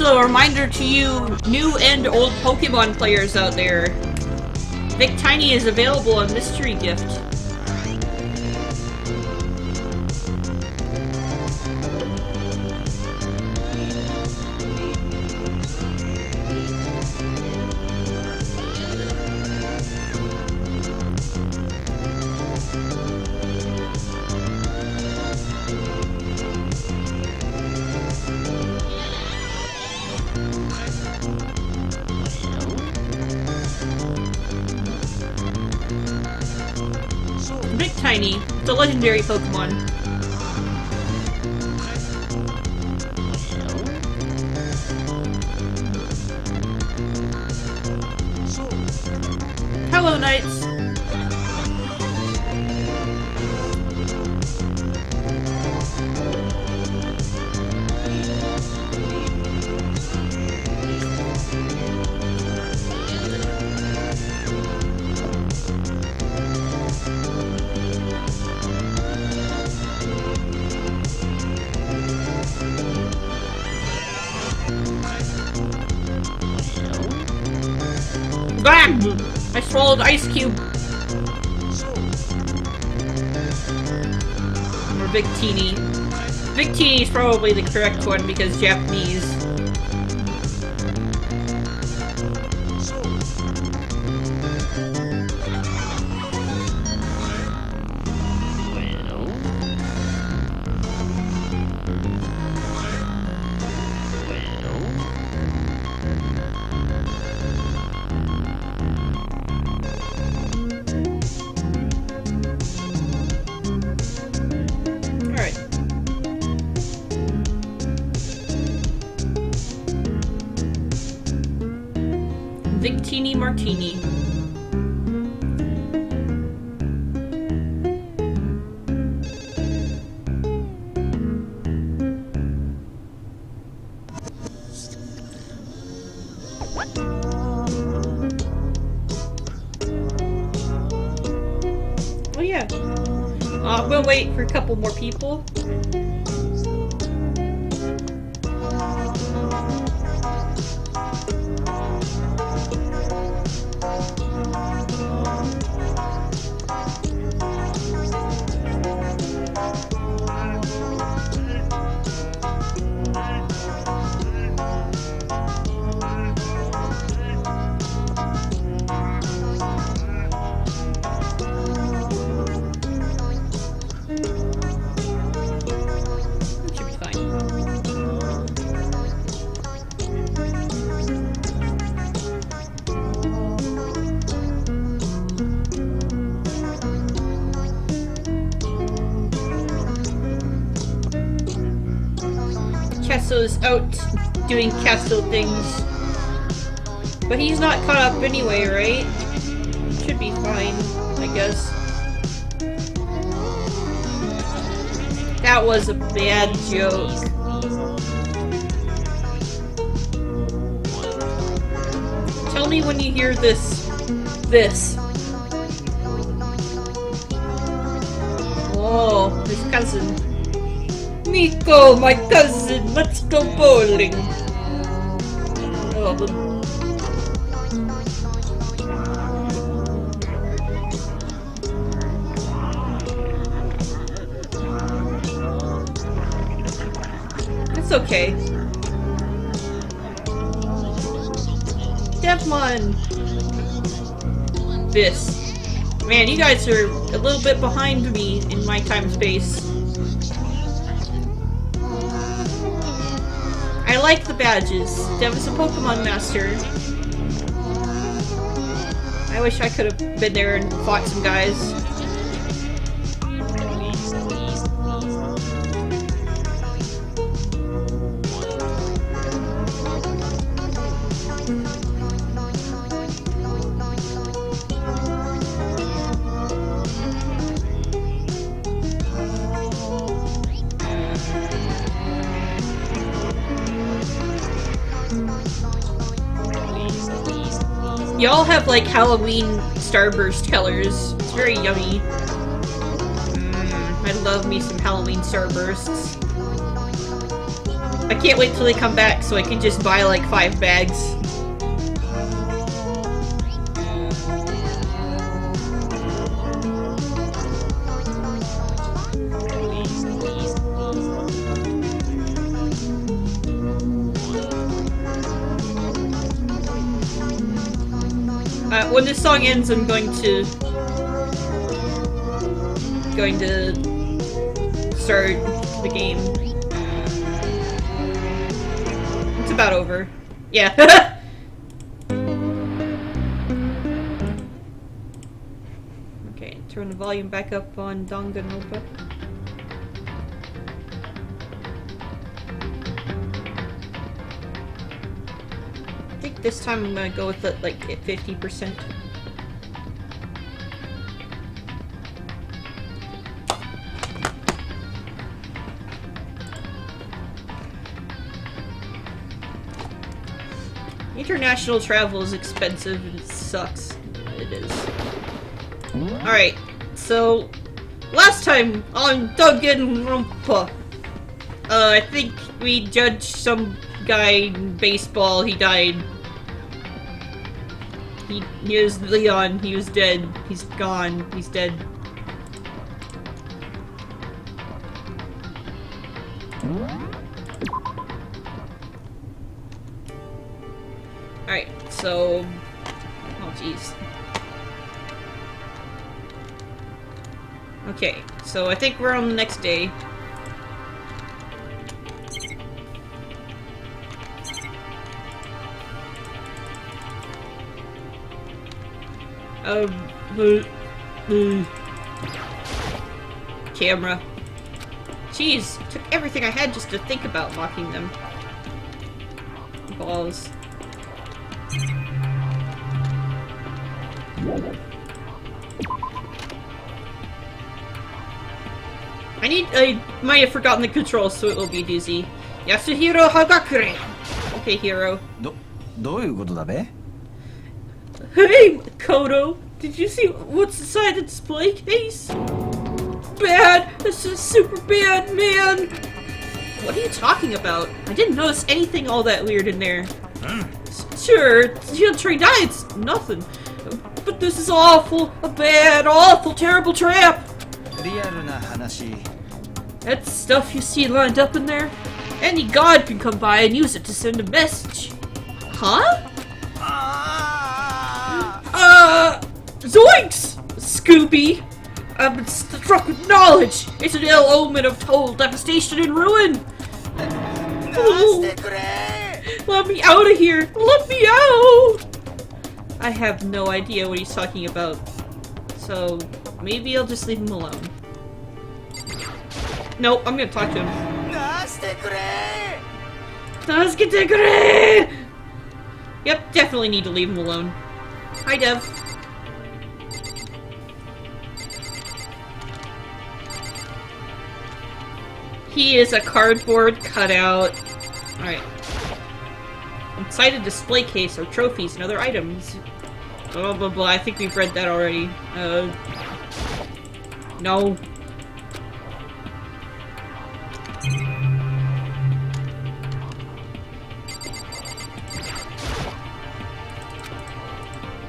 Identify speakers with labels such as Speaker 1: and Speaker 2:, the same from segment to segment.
Speaker 1: Also, a reminder to you new and old Pokemon players out there. Victini is available on Mystery Gift. Victini, the legendary Pokemon. Hello, Knights! Bam! I swallowed Ice Cube. Or Victini. Victini is probably the correct one because Japanese. Victini Martini. Oh yeah. We'll wait for a couple more people. Castro's out doing Castro things. But he's not caught up anyway, right? Should be fine, I guess. That was a bad joke. Tell me when you hear this. Oh, his cousin. Nico, my cousin, let's go bowling. Oh, it's okay. Devmon! This. Man, you guys are a little bit behind me in my time space. I like the badges. Dev is a Pokemon master. I wish I could have been there and fought some guys. Y'all have like Halloween Starburst colors. It's very yummy. I love me some Halloween Starbursts. I can't wait till they come back so I can just buy like 5 bags. When this song ends, I'm going to start the game. It's about over. Yeah. Okay, turn the volume back up on Dangan Ronpa. I think this time I'm gonna go with it like at 50%. International travel is expensive and it sucks. It is. Alright, so last time on Dangan Ronpa, I think we judged some guy in baseball. He died. He was Leon. He was dead. He's gone. He's dead. Alright, so... oh, jeez. Okay, so I think we're on the next day. Camera. Jeez, took everything I had just to think about mocking them. Balls. I might have forgotten the controls, so it will be doozy. Yasuhiro Hagakure! Okay, hero. Hey, Kodo! Did you see what's inside the display case? Bad! This is super bad, man! What are you talking about? I didn't notice anything all that weird in there. Sure, you trained eye, it's nothing. But this is awful! A bad, awful, terrible trap! That's stuff you see lined up in there? Any god can come by and use it to send a message. Huh? Zoinks! Scooby! I've been struck with knowledge! It's an ill omen of total devastation and ruin! Oh, let me out of here! Let me out! I have no idea what he's talking about. So, maybe I'll just leave him alone. Nope, I'm gonna talk to him. Yep, definitely need to leave him alone. Hi, Dev. He is a cardboard cutout. Alright. Inside a display case are trophies and other items. Blah blah blah, I think we've read that already. No.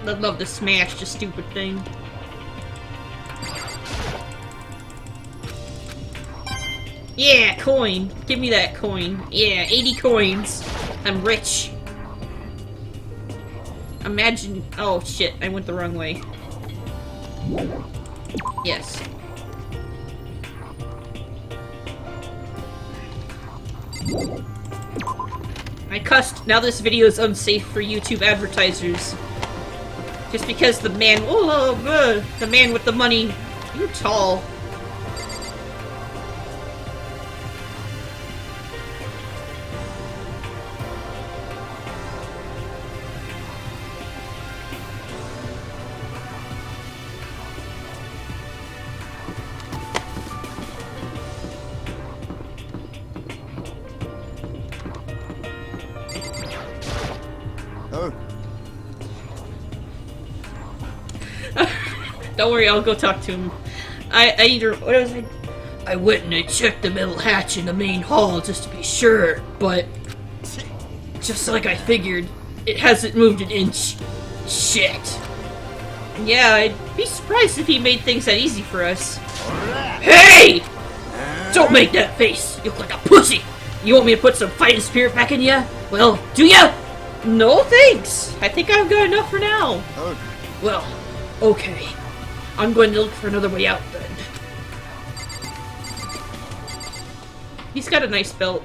Speaker 1: I'd love to smash the stupid thing. Yeah, coin. Give me that coin. Yeah, 80 coins. I'm rich. Imagine... oh shit, I went the wrong way. Yes. I cussed. Now this video is unsafe for YouTube advertisers. Just because the man... oh, the man with the money... you're tall. Don't worry, I'll go talk to him. I need to... what was I... I went and I checked the metal hatch in the main hall just to be sure, but just like I figured, it hasn't moved an inch. Shit. Yeah, I'd be surprised if he made things that easy for us. Hey! Don't make that face! You look like a pussy! You want me to put some fighting spirit back in ya? Well, do ya? No thanks! I think I've got enough for now. Well, okay. I'm going to look for another way out then. He's got a nice belt.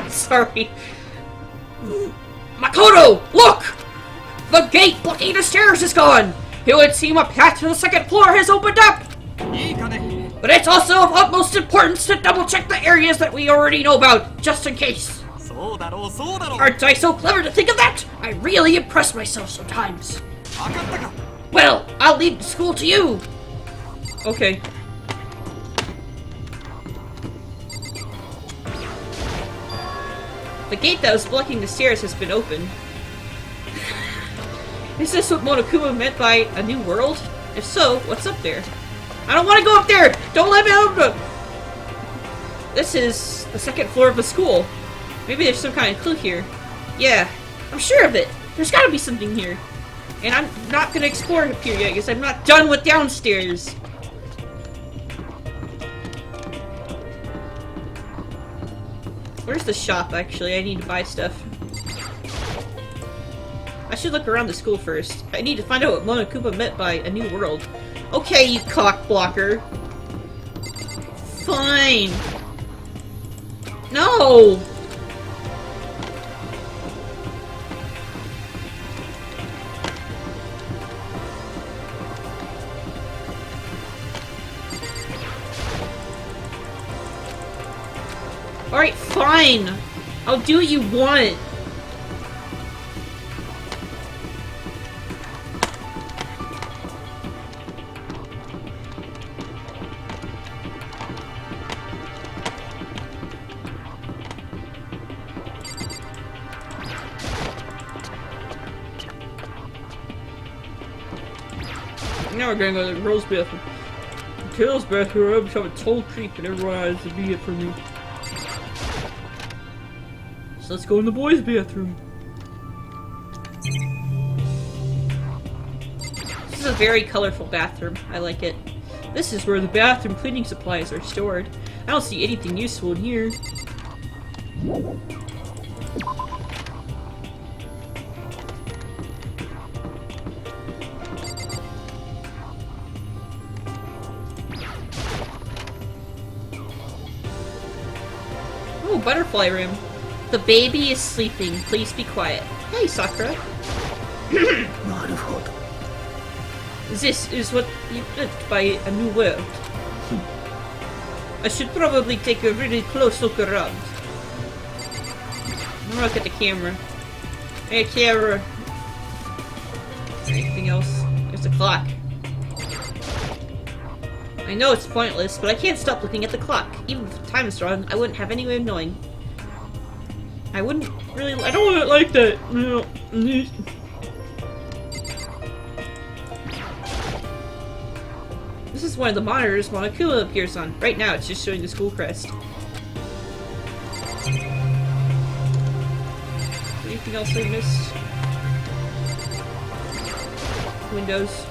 Speaker 1: Sorry. Makoto, look! The gate blocking the stairs is gone! It would seem a path to the second floor has opened up! But it's also of utmost importance to double-check the areas that we already know about, just in case. Aren't I so clever to think of that? I really impress myself sometimes. Well, I'll leave the school to you! Okay. The gate that was blocking the stairs has been opened. Is this what Monokuma meant by a new world? If so, what's up there? I don't want to go up there! Don't let me up! This is the second floor of the school. Maybe there's some kind of clue here. Yeah, I'm sure of it. There's gotta be something here. And I'm not gonna explore up here yet because I'm not done with downstairs. Where's the shop, actually? I need to buy stuff. I should look around the school first. I need to find out what Monokuma meant by a new world. Okay, you cock blocker. Fine. No! Alright, fine. I'll do what you want. Now we're gonna go to the girls' bathroom. The girls' bathroom, I'm become a total creep and everyone has to be it for me. So let's go in the boys' bathroom. This is a very colorful bathroom. I like it. This is where the bathroom cleaning supplies are stored. I don't see anything useful in here. Oh, butterfly room. The baby is sleeping. Please be quiet. Hey, Sakura. This is what you meant by a new world. I should probably take a really close look around. Look at the camera. Hey, camera. Anything else? There's a clock. I know it's pointless, but I can't stop looking at the clock. Even if the time is wrong, I wouldn't have any way of knowing. I wouldn't really- I don't want it like that! No. This is one of the monitors Monokuma appears on. Right now, it's just showing the school crest. Anything else I missed? Windows.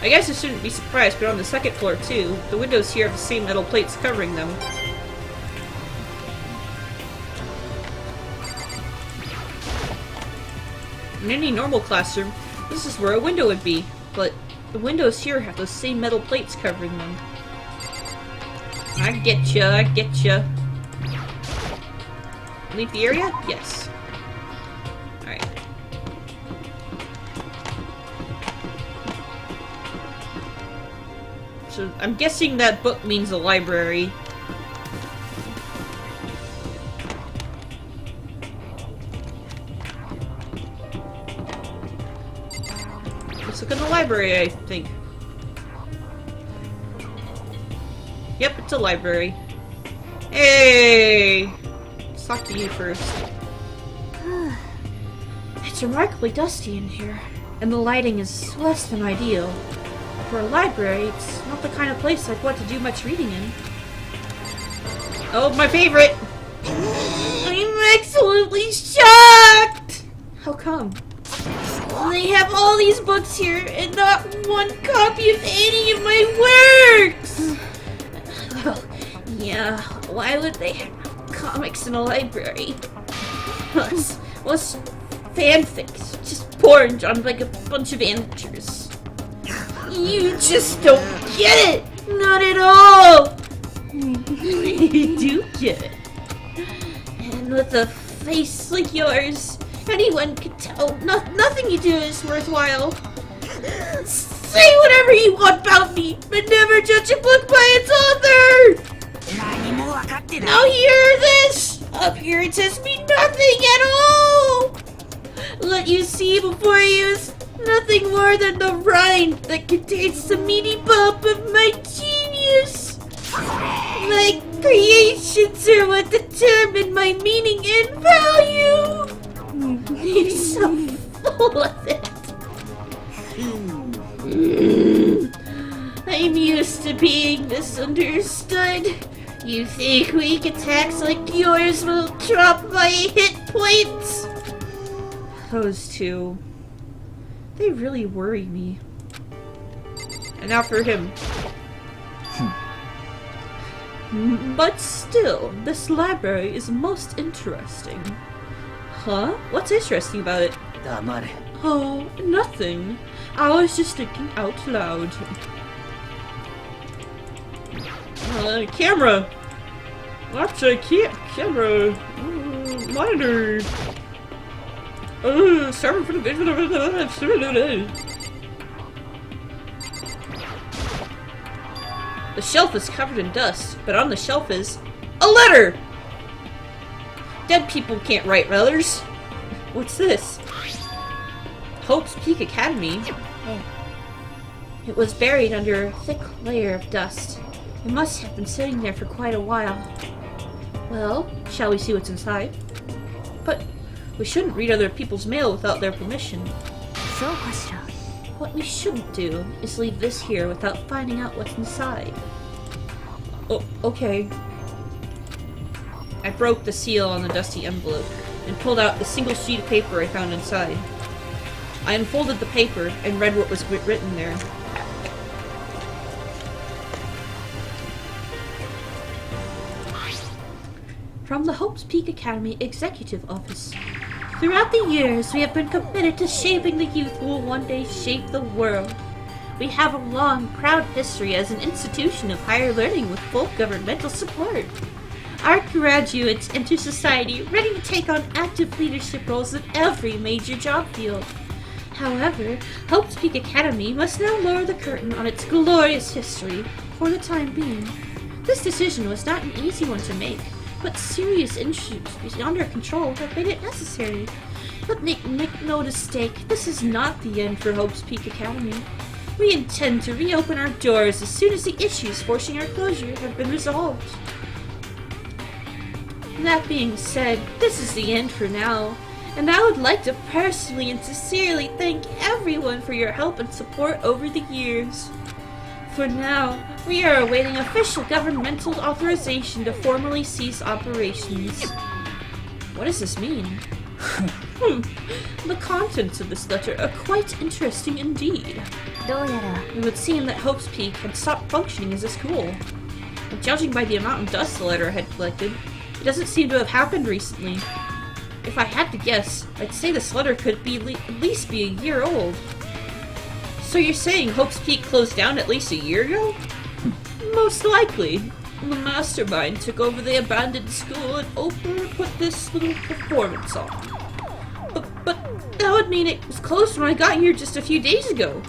Speaker 1: I guess I shouldn't be surprised, but on the second floor too, the windows here have the same metal plates covering them. In any normal classroom, this is where a window would be, but the windows here have those same metal plates covering them. I getcha, I getcha. Leave the area? Yes. Alright. So, I'm guessing that book means a library. Let's look in the library, I think. Yep, it's a library. Hey! Let's talk to you first. It's remarkably dusty in here, and the lighting is less than ideal. For a library, it's not the kind of place I'd want to do much reading in. Oh, my favorite! I'm absolutely shocked! How come? They have all these books here, and not one copy of any of my works! Well, yeah, why would they have comics in a library? What's fanfics? Just porn on like a bunch of amateurs. You just don't get it! Not at all! You do get it. And with a face like yours, anyone could tell nothing you do is worthwhile. Say whatever you want about me, but never judge a book by its author! Now hear this! Up here it says me nothing at all! What you see before you is nothing more than the rind that contains the meaty pulp of my genius! My creations are what determine my meaning and value! You're so full of it! I'm used to being misunderstood. You think weak attacks like yours will drop my hit points? Those two. They really worry me. And now for him. But still, this library is most interesting. Huh? What's interesting about it? Oh, nothing. I was just thinking out loud. Camera! Watch a camera! Monitor! Sorry for the vision of it. The shelf is covered in dust, but on the shelf is a letter! Dead people can't write letters. What's this? Hope's Peak Academy. It was buried under a thick layer of dust. It must have been sitting there for quite a while. Well, shall we see what's inside? But we shouldn't read other people's mail without their permission. What we shouldn't do is leave this here without finding out what's inside. Oh, okay. I broke the seal on the dusty envelope and pulled out the single sheet of paper I found inside. I unfolded the paper and read what was written there. From the Hope's Peak Academy Executive Office. Throughout the years, we have been committed to shaping the youth who will one day shape the world. We have a long, proud history as an institution of higher learning with full governmental support. Our graduates enter society ready to take on active leadership roles in every major job field. However, Hope's Peak Academy must now lower the curtain on its glorious history for the time being. This decision was not an easy one to make, but serious issues beyond our control have made it necessary. But make no mistake, this is not the end for Hope's Peak Academy. We intend to reopen our doors as soon as the issues forcing our closure have been resolved. That being said, this is the end for now, and I would like to personally and sincerely thank everyone for your help and support over the years. For now, we are awaiting official governmental authorization to formally cease operations. What does this mean? The contents of this letter are quite interesting indeed. It would seem that Hope's Peak had stopped functioning as a school. And judging by the amount of dust the letter had collected, it doesn't seem to have happened recently. If I had to guess, I'd say this letter could be at least be a year old. So you're saying Hope's Peak closed down at least a year ago? Most likely. The mastermind took over the abandoned school and put this little performance on. But that would mean it was closed when I got here just a few days ago.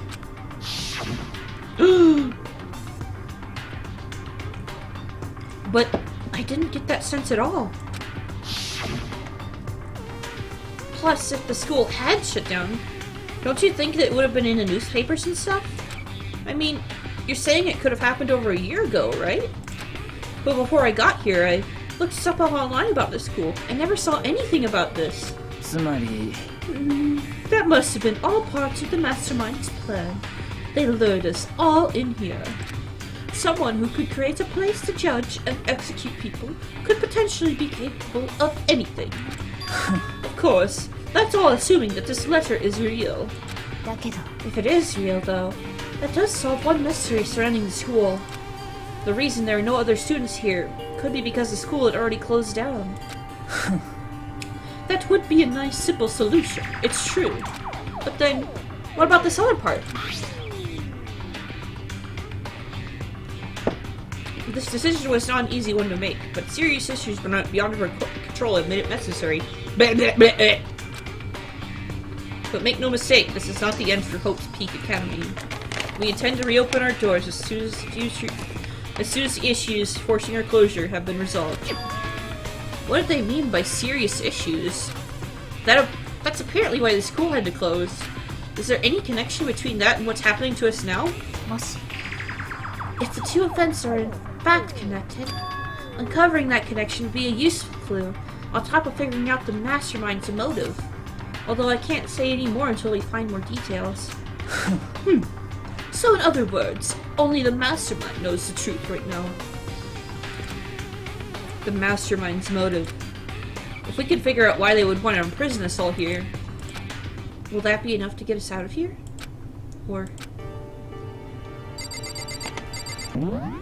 Speaker 1: But I didn't get that sense at all. Plus, if the school had shut down, don't you think that it would have been in the newspapers and stuff? I mean, you're saying it could have happened over a year ago, right? But before I got here, I looked stuff up online about this school. I never saw anything about this.
Speaker 2: つまり
Speaker 1: That must have been all part of the mastermind's plan. They lured us all in here. Someone who could create a place to judge and execute people could potentially be capable of anything. Of course, that's all assuming that this letter is real.
Speaker 3: だけど
Speaker 1: If it is real, though, that does solve one mystery surrounding the school. The reason there are no other students here could be because the school had already closed down. That would be a nice, simple solution, it's true. But then, what about this other part? This decision was not an easy one to make, but serious issues beyond her control have made it necessary. But make no mistake, this is not the end for Hope's Peak Academy. We intend to reopen our doors as soon as the issues forcing our closure have been resolved. What do they mean by serious issues? That's apparently why the school had to close. Is there any connection between that and what's happening to us now?
Speaker 3: もし
Speaker 1: If the two events are in fact connected, uncovering that connection would be a useful clue, on top of figuring out the mastermind's motive. Although I can't say any more until we find more details. So in other words, only the mastermind knows the truth right now. The mastermind's motive. If we can figure out why they would want to imprison us all here, will that be enough to get us out of here? Or...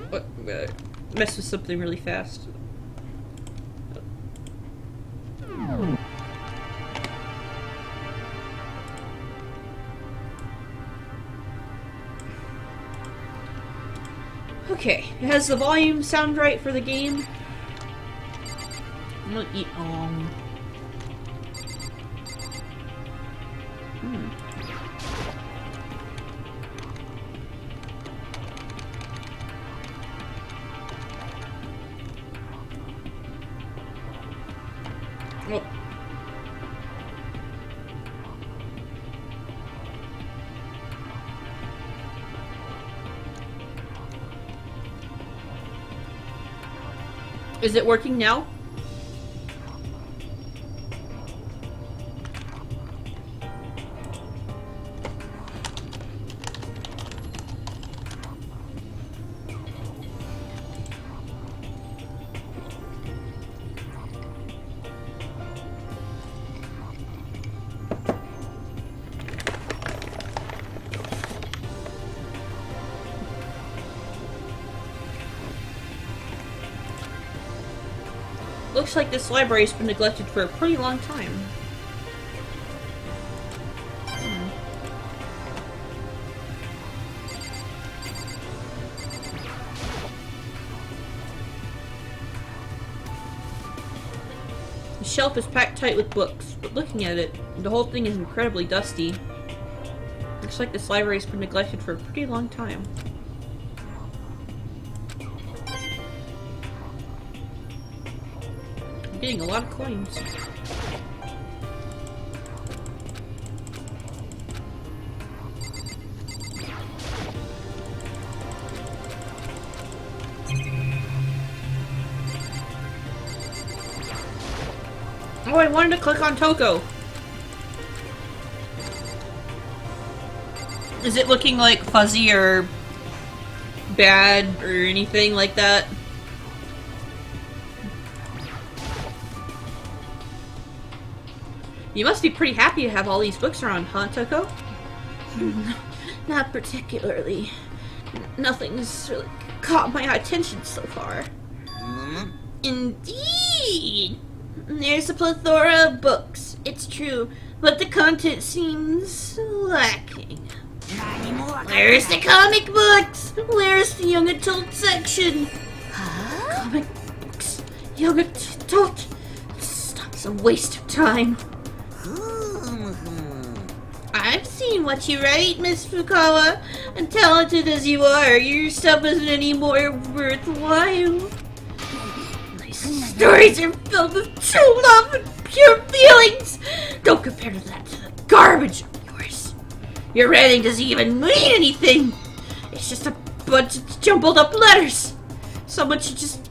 Speaker 1: What? Mess with something really fast. Okay, has the volume sound right for the game? I'm gonna eat Oh. Is it working now? Looks like this library's been neglected for a pretty long time. The shelf is packed tight with books, but looking at it, the whole thing is incredibly dusty. Looks like this library's been neglected for a pretty long time. I'm getting a lot of coins. Oh, I wanted to click on Toko. Is it looking like fuzzy or bad or anything like that? You must be pretty happy to have all these books around, huh, Toko? Not particularly. Nothing's really caught my attention so far. Indeed! There's a plethora of books, it's true, but the content seems lacking. Where's the comic books? Where's the young adult section? Huh? Comic books? Young adult? It's a waste of time. I've seen what you write, Miss Fukawa, and talented as you are, your stuff isn't any more worthwhile. My stories are filled with true love and pure feelings. Don't compare that to the garbage of yours. Your writing doesn't even mean anything. It's just a bunch of jumbled up letters. Someone should just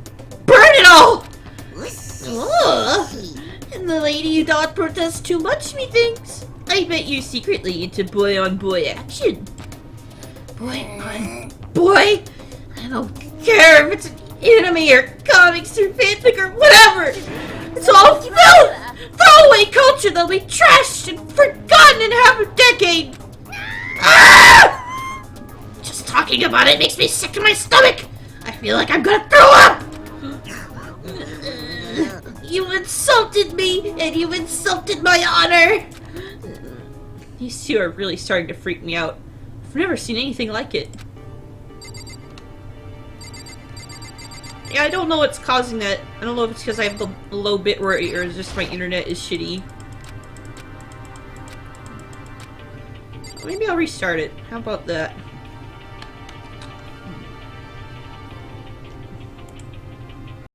Speaker 1: burn it all. Oh, and the lady doth protest too much, methinks. I bet you're secretly into boy-on-boy action. Boy! I don't care if it's an anime or comics or fanfic or whatever! It's all throwaway culture that'll be trashed and forgotten in half a decade! Ah! Just talking about it makes me sick to my stomach! I feel like I'm gonna throw up! You insulted me, and you insulted my honor! These two are really starting to freak me out. I've never seen anything like it. Yeah, I don't know what's causing that. I don't know if it's because I have the low bit rate or just my internet is shitty. Maybe I'll restart it. How about that?